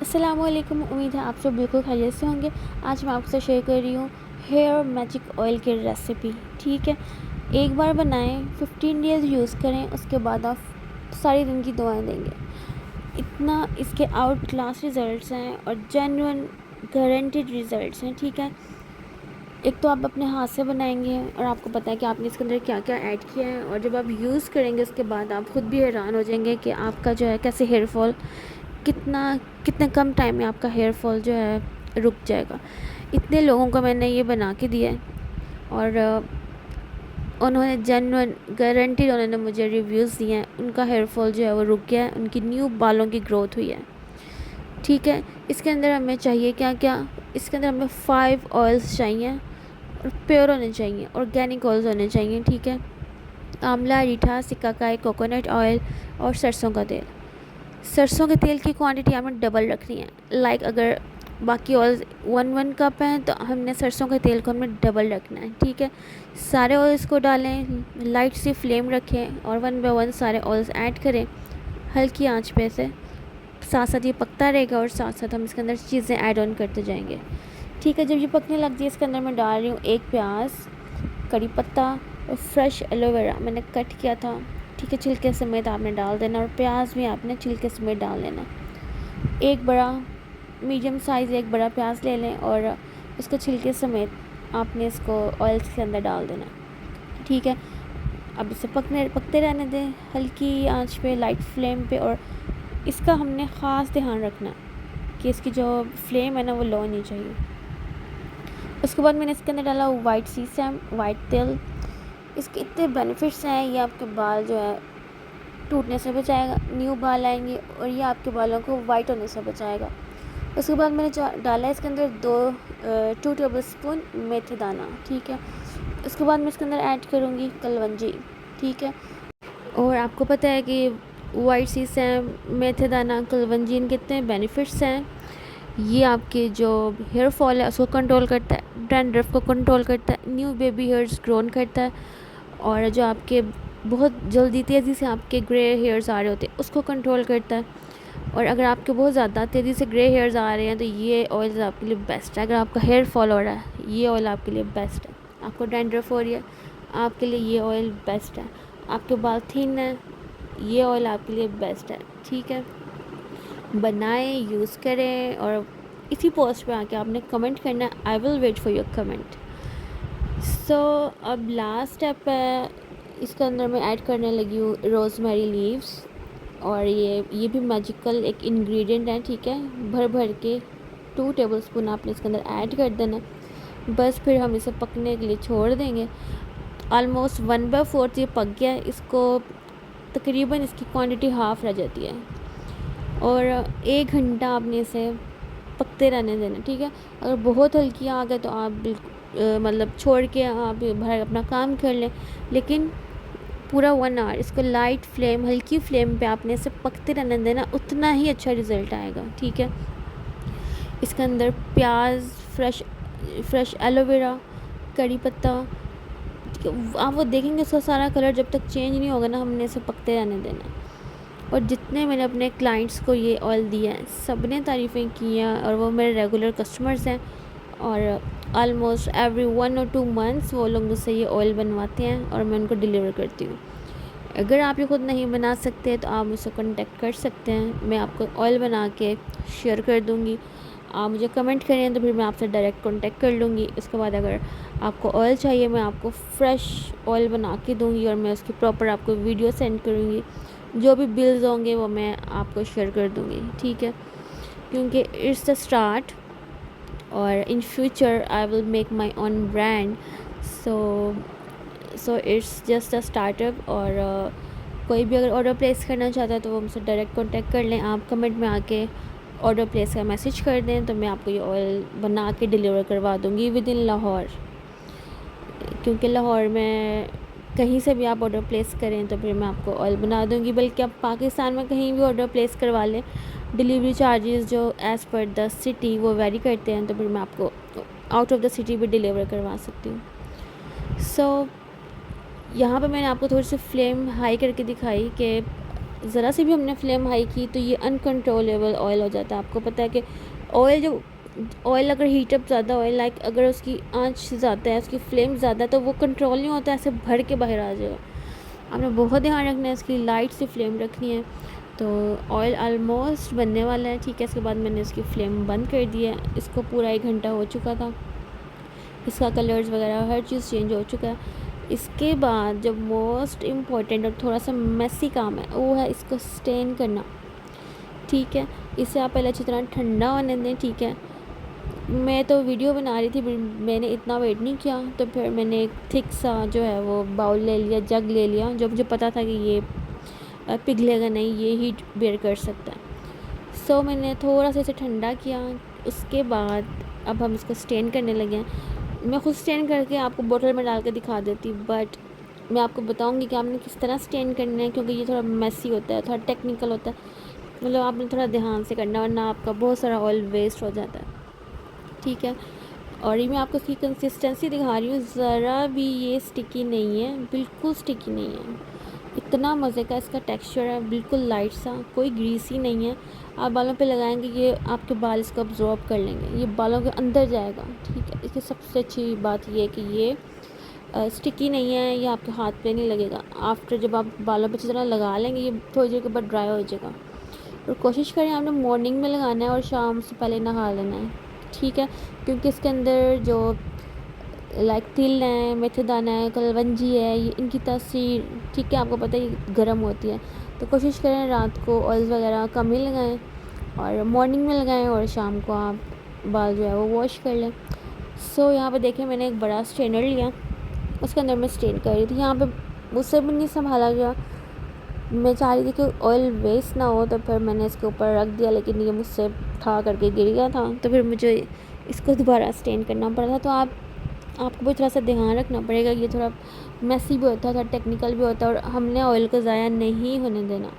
अस्सलामुअलैकुम। उम्मीद है आप सब बिल्कुल खैरियत से होंगे। आज मैं आपसे शेयर कर रही हूँ हेयर मैजिक ऑयल की रेसिपी। ठीक है, एक बार बनाएं, 15 डेज़ यूज़ करें, उसके बाद आप सारी दिन की दुआएं देंगे। इतना इसके आउट क्लास रिज़ल्ट्स हैं और जेन्युइन गारंटीड रिज़ल्ट्स हैं। ठीक है, एक तो आप अपने हाथ से बनाएंगे और आपको पता है कि आपने इसके अंदर क्या क्या ऐड किया है, और जब आप यूज़ करेंगे उसके बाद आप ख़ुद भी हैरान हो जाएंगे कि आपका जो है कैसे हेयर फॉल कितने कम टाइम में आपका हेयर फॉल जो है रुक जाएगा। इतने लोगों को मैंने ये बना के दिया है और उन्होंने जेन्युइन गारंटीड उन्होंने मुझे रिव्यूज़ दिए हैं, उनका हेयर फॉल जो है वो रुक गया है, उनकी न्यू बालों की ग्रोथ हुई है। ठीक है, इसके अंदर हमें चाहिए क्या क्या, इसके अंदर हमें 5 ऑयल्स चाहिए और प्योर होने चाहिए, ऑर्गेनिक ऑयल्स होने चाहिए। ठीक है, आंवला, रीठा, सिकाकाई, कोकोनट ऑयल और सरसों का तेल। सरसों के तेल की क्वांटिटी हमें डबल रखनी है। लाइक अगर बाकी ऑयल्स 1 कप हैं तो हमने सरसों के तेल को हमने डबल रखना है। ठीक है, सारे ऑयल्स को डालें, लाइट सी फ्लेम रखें और 1 बाय 1 सारे ऑयल्स ऐड करें हल्की आंच पे से। साथ साथ ये पकता रहेगा और साथ साथ हम इसके अंदर चीज़ें ऐड ऑन करते जाएंगे। ठीक है, जब ये पकने लग जाए इसके अंदर मैं डाल रही हूँ 1 प्याज, कड़ी पत्ता और फ्रेश एलोवेरा मैंने कट किया था। ठीक है, छिलके समेत आपने डाल देना और प्याज भी आपने छिलके समेत डाल लेना। एक बड़ा मीडियम साइज़ एक बड़ा प्याज ले लें और इसको छिलके समेत आपने इसको ऑयल के अंदर डाल देना। ठीक है, अब इसे पकते रहने दें हल्की आंच पे, लाइट फ्लेम पे। और इसका हमने ख़ास ध्यान रखना कि इसकी जो फ्लेम है ना वो लो नहीं चाहिए। उसके बाद मैंने इसके अंदर डाला वाइट सीसम, वाइट तिल। इसके इतने बेनिफिट्स हैं, ये आपके बाल जो है टूटने से बचाएगा, न्यू बाल आएंगे, और ये आपके बालों को वाइट होने से बचाएगा। उसके बाद मैंने डाला इसके अंदर 2 टेबल स्पून मेथी दाना। ठीक है, उसके बाद मैं इसके अंदर ऐड करूँगी कलवंजी। ठीक है, और आपको पता है कि वाइट सीसम, मेथी दाना, कलवंजी, इनके कितने बेनिफिट्स हैं। ये आपके जो हेयर फॉल है उसको कंट्रोल करता है, डैंड्रफ को कंट्रोल करता है, न्यू बेबी हेयर्स ग्रोन करता है, और जो आपके बहुत जल्दी तेज़ी से आपके ग्रे हेयर्स आ रहे होते हैं उसको कंट्रोल करता है। और अगर आपके बहुत ज़्यादा तेज़ी से ग्रे हेयर्स आ रहे हैं तो ये ऑयल आपके लिए बेस्ट है। अगर आपका हेयर फॉल हो रहा है ये ऑयल आपके लिए बेस्ट है। आपको डैंड्रफ हो रही है आपके लिए ये ऑयल बेस्ट है। आपके बाल थिन है ये ऑयल आपके लिए बेस्ट है। ठीक है, बनाएं, यूज़ करें और इसी पोस्ट पे आके आपने कमेंट करना है। I will wait for your comment. So अब लास्ट स्टेप है, इसके अंदर मैं ऐड करने लगी हूँ रोज़मेरी लीव्स, और ये भी मैजिकल एक इंग्रेडिएंट है। ठीक है, भर भर के 2 टेबलस्पून आपने इसके अंदर ऐड कर देना। बस फिर हम इसे पकने के लिए छोड़ देंगे। ऑलमोस्ट 1/4 ये पक गया है। इसको तकरीबन इसकी क्वांटिटी हाफ़ रह जाती है और 1 घंटा आपने इसे पकते रहने देना। ठीक है, अगर बहुत हल्की आग है तो आप बिल्कुल मतलब छोड़ के आप बाहर अपना काम कर लें, लेकिन पूरा 1 आवर इसको लाइट फ्लेम, हल्की फ्लेम पे आपने इसे पकते रहने देना, उतना ही अच्छा रिज़ल्ट आएगा। ठीक है, इसके अंदर प्याज, फ्रेश एलोवेरा, कड़ी पत्ता, आप वो देखेंगे उसका सारा कलर जब तक चेंज नहीं होगा ना हमने इसे पकते रहने देना। और जितने मैंने अपने क्लाइंट्स को ये ऑयल दिया है सब ने तारीफ़ें की हैं और वो मेरे रेगुलर कस्टमर्स हैं, और ऑलमोस्ट एवरी 1 और 2 मंथ्स वो लोग मुझसे ये ऑयल बनवाते हैं और मैं उनको डिलीवर करती हूँ। अगर आप ये ख़ुद नहीं बना सकते तो आप मुझसे कांटेक्ट कर सकते हैं, मैं आपको ऑयल बना के शेयर कर दूँगी। आप मुझे कमेंट करें तो फिर मैं आपसे डायरेक्ट कांटेक्ट कर लूँगी। उसके बाद अगर आपको ऑयल चाहिए मैं आपको फ़्रेश ऑयल बना के दूँगी और मैं उसकी प्रॉपर आपको वीडियो सेंड करूँगी। जो भी बिल्स होंगे वो मैं आपको शेयर कर दूँगी। ठीक है, क्योंकि इट्स द स्टार्ट और in future I will make my own brand. So it's just a startup. और कोई भी अगर ऑर्डर प्लेस करना चाहता है तो वो मुझसे डायरेक्ट कांटेक्ट कर लें। आप कमेंट में आके ऑर्डर प्लेस का मैसेज कर दें तो मैं आपको ये ऑयल बना के डिलीवर करवा दूँगी विद इन लाहौर। क्योंकि लाहौर में कहीं से भी आप ऑर्डर प्लेस करें तो फिर मैं आपको ऑयल बना दूँगी। बल्कि आप पाकिस्तान में कहीं भी ऑर्डर प्लेस करवा लें, डिलीवरी चार्जेस जो एज़ पर द सिटी वो वेरी करते हैं, तो फिर मैं आपको आउट ऑफ द सिटी भी डिलीवर करवा सकती हूँ। सो यहाँ पे मैंने आपको थोड़ी सी फ्लेम हाई करके दिखाई कि ज़रा सी भी हमने फ्लेम हाई की तो ये अनकंट्रोलेबल ऑयल हो जाता है। आपको पता है कि ऑयल अगर हीटअप ज़्यादा ऑयल लाइक अगर उसकी आंच ज़्यादा है, उसकी फ्लेम ज़्यादा है, तो वो कंट्रोल नहीं होता, ऐसे भर के बाहर आ जाएगा। आपने बहुत ध्यान रखना है, इसकी लाइट से फ्लेम रखनी है। तो ऑयल ऑलमोस्ट बनने वाला है, ठीक है। इसके बाद मैंने इसकी फ्लेम बंद कर दिया। इसको पूरा 1 घंटा हो चुका था, इसका कलर्स वगैरह हर चीज़ चेंज हो चुका है। इसके बाद जब मोस्ट इम्पॉर्टेंट और थोड़ा सा मेसी काम है वो है इसको स्टेन करना, ठीक है। इसे आप पहले अच्छी तरह ठंडा होने दें, ठीक है। मैं तो वीडियो बना रही थी, मैंने इतना वेट नहीं किया, तो फिर मैंने एक थिक सा जो है वो बाउल ले लिया, जग ले लिया, जो मुझे पता था कि ये पिघलेगा नहीं, ये हीट बेयर कर सकता है। सो मैंने थोड़ा सा इसे ठंडा किया। उसके बाद अब हम इसको स्टेन करने लगे हैं। मैं खुद स्टेन करके आपको बोतल में डाल के दिखा देती, बट मैं आपको बताऊंगी कि आपने किस तरह स्टेन करना है, क्योंकि ये थोड़ा मेसी होता है, थोड़ा टेक्निकल होता है, मतलब आपने थोड़ा ध्यान से करना, वरना आपका बहुत सारा ऑयल वेस्ट हो जाता है, ठीक है। और ये मैं आपको इसकी कंसिस्टेंसी दिखा रही हूँ, ज़रा भी ये स्टिकी नहीं है, बिल्कुल स्टिकी नहीं है। इतना मज़े का इसका टेक्सचर है, बिल्कुल लाइट सा, कोई ग्रीसी नहीं है। आप बालों पे लगाएंगे ये आपके बाल इसको अब्जॉर्ब कर लेंगे, ये बालों के अंदर जाएगा, ठीक है। इसकी सबसे अच्छी बात ये है कि ये स्टिकी नहीं है, ये आपके हाथ पे नहीं लगेगा। आफ्टर जब आप बालों पे अच्छी तरह लगा लेंगे, ये थोड़ी देर के बाद ड्राई हो जाएगा। और कोशिश करें आपने मॉर्निंग में लगाना है और शाम से पहले नहा लेना है, ठीक है। क्योंकि इसके अंदर जो लाइक तिल है, मेथी दाना है, कलवंजी है, ये इनकी तासीर, ठीक है, आपको पता है ये गर्म होती है। तो कोशिश करें रात को ऑयल वगैरह कम ही लगाएं और मॉर्निंग में लगाएं, और शाम को आप बाल जो है वो वॉश कर लें। सो यहाँ पे देखें मैंने एक बड़ा स्ट्रेनर लिया, उसके अंदर मैं स्ट्रेन कर रही थी। यहाँ पे मुझसे भी नहीं संभाला गया, मैं चाह रही थी कि ऑयल वेस्ट ना हो, तो फिर मैंने इसके ऊपर रख दिया, लेकिन ये मुझसे उठा करके गिर गया था, तो फिर मुझे इसको दोबारा स्टेन करना पड़ा था। तो आपको भी थोड़ा सा ध्यान रखना पड़ेगा, ये थोड़ा मेसी भी होता है, थोड़ा टेक्निकल भी होता है, और हमने ऑयल को ज़ाया नहीं होने देना।